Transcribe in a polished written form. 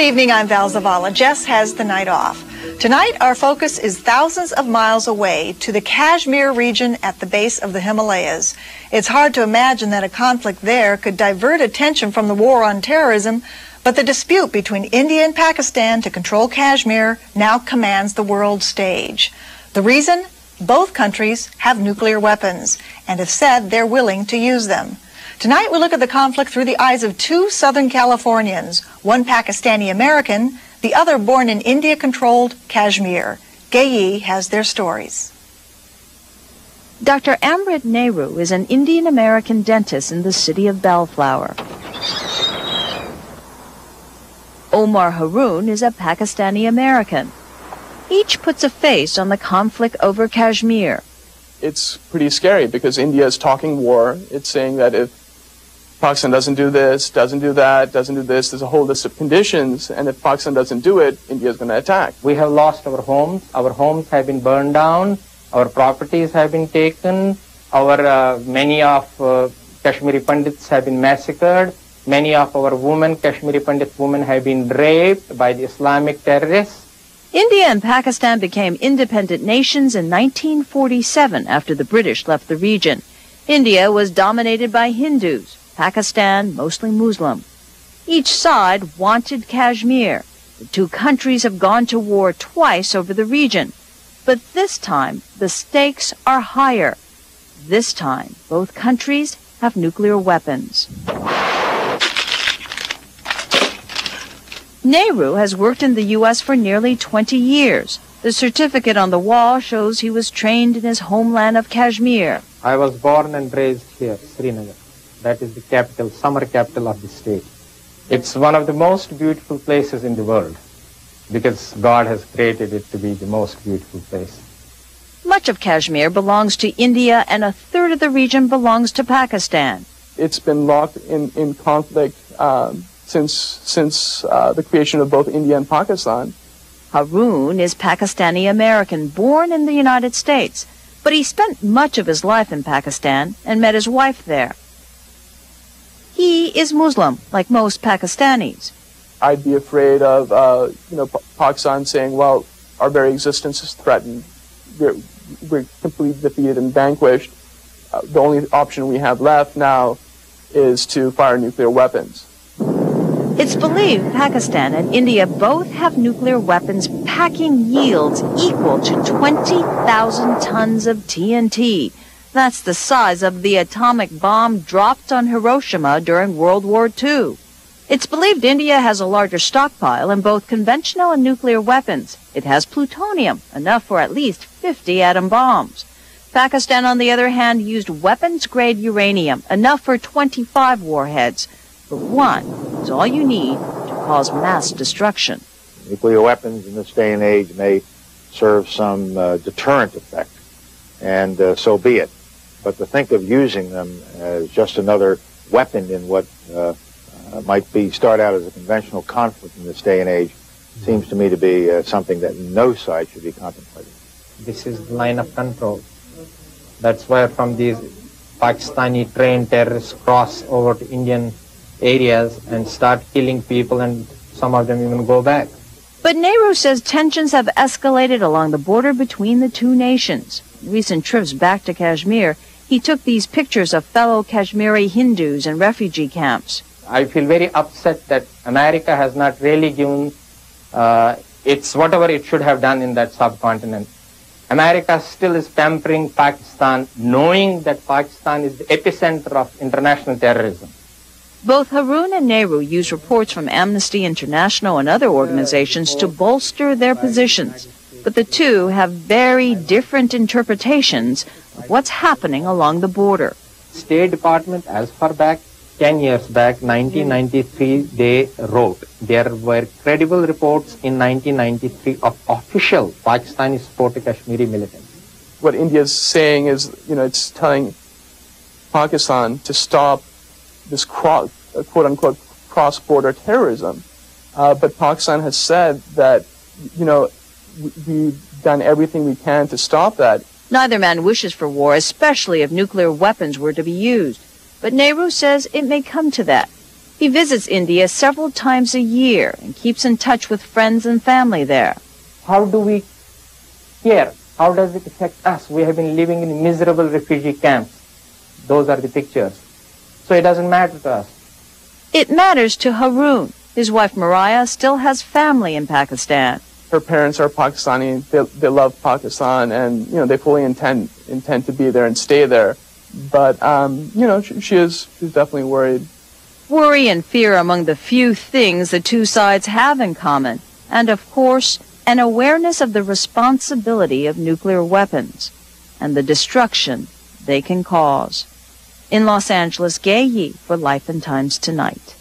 evening, I'm Val Zavala. Jess has the night off. Tonight, our focus is thousands of miles away to the Kashmir region at the base of the Himalayas. It's hard to imagine that a conflict there could divert attention from the war on terrorism, but the dispute between India and Pakistan to control Kashmir now commands the world stage. The reason? Both countries have nuclear weapons and have said they're willing to use them. Tonight, we look at the conflict through the eyes of two Southern Californians, one Pakistani-American, the other born in India-controlled Kashmir. Gayi has their stories. Dr. Amrit Nehru is an Indian-American dentist in the city of Bellflower. Omar Haroon is a Pakistani-American. Each puts a face on the conflict over Kashmir. It's pretty scary because India is talking war. It's saying that if Pakistan doesn't do this, doesn't do that, doesn't do this, there's a whole list of conditions, and if Pakistan doesn't do it, India is going to attack. We have lost our homes have been burned down, our properties have been taken, many of Kashmiri Pandits have been massacred, many of our Kashmiri Pandit women have been raped by the Islamic terrorists. India and Pakistan became independent nations in 1947 after the British left the region. India was dominated by Hindus, Pakistan mostly Muslim. Each side wanted Kashmir. The two countries have gone to war twice over the region. But this time, the stakes are higher. This time, both countries have nuclear weapons. Nehru has worked in the U.S. for nearly 20 years. The certificate on the wall shows he was trained in his homeland of Kashmir. I was born and raised here, Srinagar. That is the capital, summer capital of the state. It's one of the most beautiful places in the world because God has created it to be the most beautiful place. Much of Kashmir belongs to India and a third of the region belongs to Pakistan. It's been locked in conflict since the creation of both India and Pakistan. Haroon is Pakistani-American, born in the United States, but he spent much of his life in Pakistan and met his wife there. He is Muslim, like most Pakistanis. I'd be afraid of, Pakistan saying, well, our very existence is threatened. We're completely defeated and vanquished. The only option we have left now is to fire nuclear weapons. It's believed Pakistan and India both have nuclear weapons packing yields equal to 20,000 tons of TNT. That's the size of the atomic bomb dropped on Hiroshima during World War II. It's believed India has a larger stockpile in both conventional and nuclear weapons. It has plutonium, enough for at least 50 atom bombs. Pakistan, on the other hand, used weapons-grade uranium, enough for 25 warheads. But one is all you need to cause mass destruction. Nuclear weapons in this day and age may serve some deterrent effect, and so be it. But to think of using them as just another weapon in what might start out as a conventional conflict in this day and age seems to me to be something that no side should be contemplating. This is the line of control. That's where from these Pakistani trained terrorists cross over to Indian areas and start killing people, and some of them even go back. But Nehru says tensions have escalated along the border between the two nations. In recent trips back to Kashmir, he took these pictures of fellow Kashmiri Hindus in refugee camps. I feel very upset that America has not really given its whatever it should have done in that subcontinent. America still is pampering Pakistan, knowing that Pakistan is the epicenter of international terrorism. Both Haroon and Nehru use reports from Amnesty International and other organizations to bolster their positions. But the two have very different interpretations of what's happening along the border. State Department, as far back 10 years back, 1993, they wrote. There were credible reports in 1993 of official Pakistani supported Kashmiri militants. What India is saying is, it's telling Pakistan to stop this quote-unquote cross-border terrorism. But Pakistan has said that, we've done everything we can to stop that. Neither man wishes for war, especially if nuclear weapons were to be used. But Nehru says it may come to that. He visits India several times a year and keeps in touch with friends and family there. How do we care? How does it affect us? We have been living in miserable refugee camps. Those are the pictures. So it doesn't matter to us. It matters to Haroon. His wife Mariah still has family in Pakistan. Her parents are Pakistani. They love Pakistan, and they fully intend to be there and stay there. But she's definitely worried. Worry and fear are among the few things the two sides have in common, and of course, an awareness of the responsibility of nuclear weapons and the destruction they can cause. In Los Angeles, Gay Yee for Life and Times Tonight.